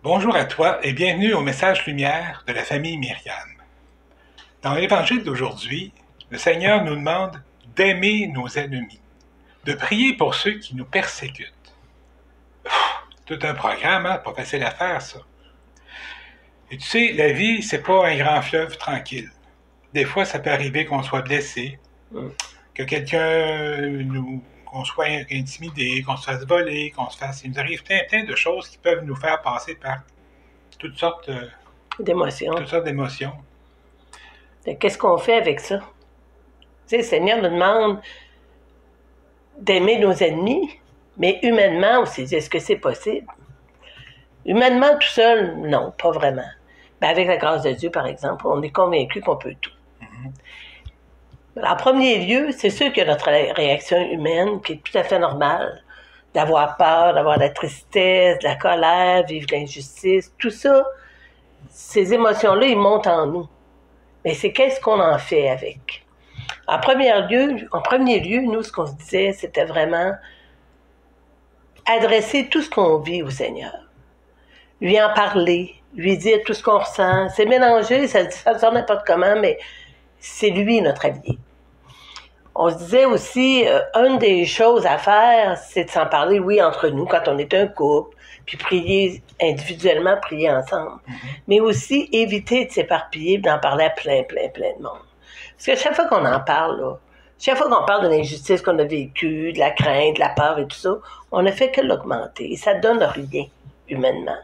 Bonjour à toi et bienvenue au message lumière de la famille Myriam. Dans l'évangile d'aujourd'hui, le Seigneur nous demande d'aimer nos ennemis, de prier pour ceux qui nous persécutent. Tout un programme, hein? Pas facile à faire, ça. Et tu sais, la vie, c'est pas un grand fleuve tranquille. Des fois, ça peut arriver qu'on soit blessé, que qu'on soit intimidé, qu'on se fasse voler, il nous arrive plein de choses qui peuvent nous faire passer par toutes sortes d'émotions. Qu'est-ce qu'on fait avec ça? Tu sais, le Seigneur nous demande d'aimer nos ennemis, mais humainement aussi, est-ce que c'est possible? Humainement, tout seul, non, pas vraiment. Mais avec la grâce de Dieu, par exemple, on est convaincu qu'on peut tout. En premier lieu, c'est sûr que notre réaction humaine, qui est tout à fait normale, d'avoir peur, d'avoir de la tristesse, de la colère, vivre de l'injustice, tout ça, ces émotions-là, ils montent en nous. Mais c'est qu'est-ce qu'on en fait avec? En premier lieu, nous, ce qu'on se disait, c'était vraiment adresser tout ce qu'on vit au Seigneur. Lui en parler, lui dire tout ce qu'on ressent. C'est mélangé, ça sort n'importe comment, mais c'est lui notre allié. On se disait aussi, une des choses à faire, c'est de s'en parler, oui, entre nous, quand on est un couple, puis prier individuellement, prier ensemble. Mais aussi éviter de s'éparpiller et d'en parler à plein de monde. Parce que chaque fois qu'on en parle, là, chaque fois qu'on parle de l'injustice qu'on a vécue, de la crainte, de la peur et tout ça, on ne fait que l'augmenter. Et ça ne donne rien, humainement.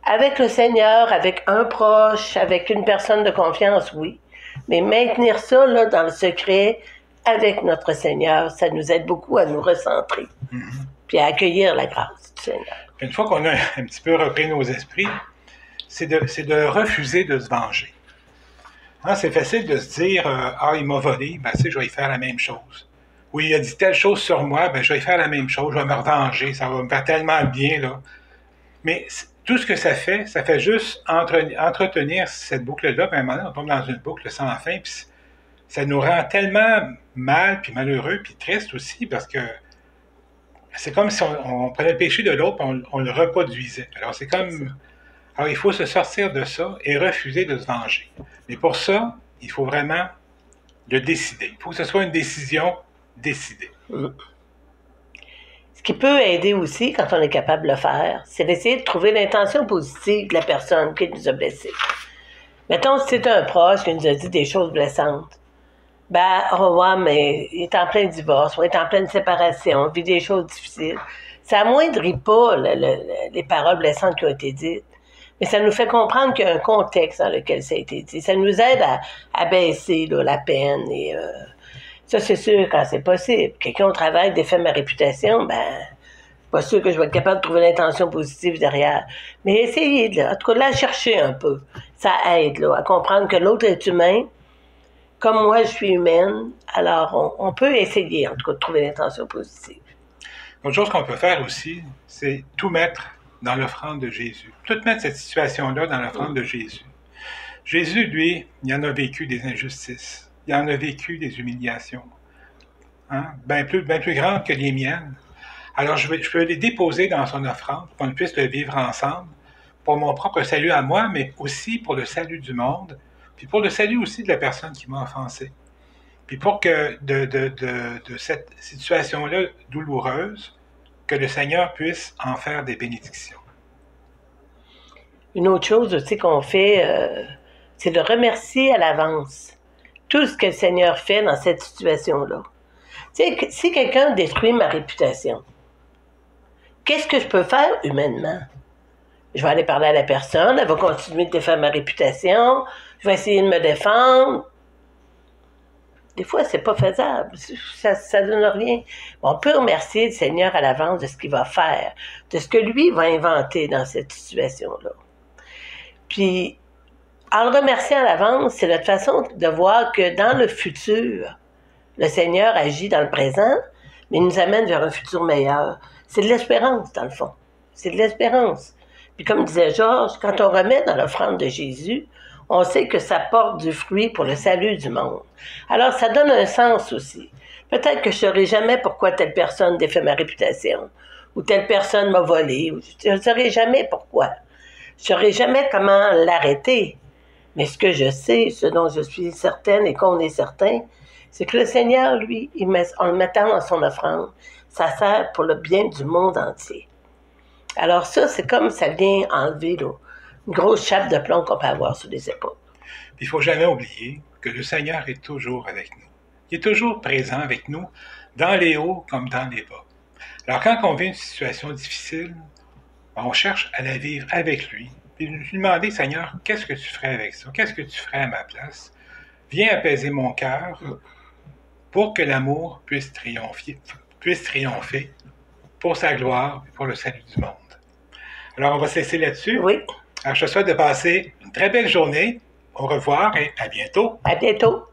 Avec le Seigneur, avec un proche, avec une personne de confiance, oui. Mais maintenir ça là, dans le secret, avec notre Seigneur, ça nous aide beaucoup à nous recentrer, puis à accueillir la grâce du Seigneur. Une fois qu'on a un petit peu repris nos esprits, c'est de refuser de se venger. Hein, c'est facile de se dire il m'a volé, tu sais, je vais y faire la même chose. Ou il a dit telle chose sur moi, je vais y faire la même chose, je vais me revenger, ça va me faire tellement bien, là. Mais tout ce que ça fait juste entretenir cette boucle-là, puis à un moment donné, on tombe dans une boucle sans fin, puis ça nous rend tellement mal, puis malheureux, puis triste aussi, parce que c'est comme si on prenait le péché de l'autre, puis on le reproduisait. Alors c'est comme... Alors il faut se sortir de ça et refuser de se venger. Mais pour ça, il faut vraiment le décider. Il faut que ce soit une décision décidée. Ce qui peut aider aussi, quand on est capable de le faire, c'est d'essayer de trouver l'intention positive de la personne qui nous a blessés. Mettons, si c'est un proche qui nous a dit des choses blessantes, mais il est en plein divorce, on est en pleine séparation, on vit des choses difficiles. Ça amoindrit pas les paroles blessantes qui ont été dites, mais ça nous fait comprendre qu'il y a un contexte dans lequel ça a été dit. Ça nous aide à baisser là, la peine. Et ça, c'est sûr quand c'est possible. Quelqu'un au travail défait ma réputation, pas sûr que je vais être capable de trouver l'intention positive derrière. Mais essayez, là, en tout cas, de la chercher un peu. Ça aide là, à comprendre que l'autre est humain, comme moi, je suis humaine, alors on peut essayer, en tout cas, de trouver l'intention positive. Autre chose qu'on peut faire aussi, c'est tout mettre dans l'offrande de Jésus. Tout mettre cette situation-là dans l'offrande de Jésus. Jésus, lui, il en a vécu des injustices. Il en a vécu des humiliations. Hein? Bien plus grandes que les miennes. Alors, je peux les déposer dans son offrande pour qu'on puisse le vivre ensemble, pour mon propre salut à moi, mais aussi pour le salut du monde, puis pour le salut aussi de la personne qui m'a offensé. Puis pour que de cette situation-là douloureuse, que le Seigneur puisse en faire des bénédictions. Une autre chose aussi qu'on fait, c'est de remercier à l'avance tout ce que le Seigneur fait dans cette situation-là. Tu sais, si quelqu'un détruit ma réputation, qu'est-ce que je peux faire humainement? Je vais aller parler à la personne, elle va continuer de défaire ma réputation, je vais essayer de me défendre. Des fois, c'est pas faisable. Ça donne rien. On peut remercier le Seigneur à l'avance de ce qu'il va faire, de ce que lui va inventer dans cette situation-là. Puis, en le remerciant à l'avance, c'est notre façon de voir que dans le futur, le Seigneur agit dans le présent, mais il nous amène vers un futur meilleur. C'est de l'espérance, dans le fond. C'est de l'espérance. Puis comme disait Georges, quand on remet dans l'offrande de Jésus, on sait que ça porte du fruit pour le salut du monde. Alors, ça donne un sens aussi. Peut-être que je ne saurais jamais pourquoi telle personne défait ma réputation, ou telle personne m'a volé, ou je ne saurais jamais pourquoi. Je ne saurais jamais comment l'arrêter. Mais ce que je sais, ce dont je suis certaine et qu'on est certain, c'est que le Seigneur, lui, en le mettant dans son offrande, ça sert pour le bien du monde entier. Alors ça, c'est comme ça vient enlever là, une grosse chape de plomb qu'on peut avoir sur les épaules. Il ne faut jamais oublier que le Seigneur est toujours avec nous. Il est toujours présent avec nous, dans les hauts comme dans les bas. Alors quand on vit une situation difficile, on cherche à la vivre avec lui. Puis lui demander, Seigneur, qu'est-ce que tu ferais avec ça? Qu'est-ce que tu ferais à ma place? Viens apaiser mon cœur pour que l'amour puisse triompher pour sa gloire et pour le salut du monde. Alors, on va se laisser là-dessus. Oui. Alors, je te souhaite de passer une très belle journée. Au revoir et à bientôt. À bientôt.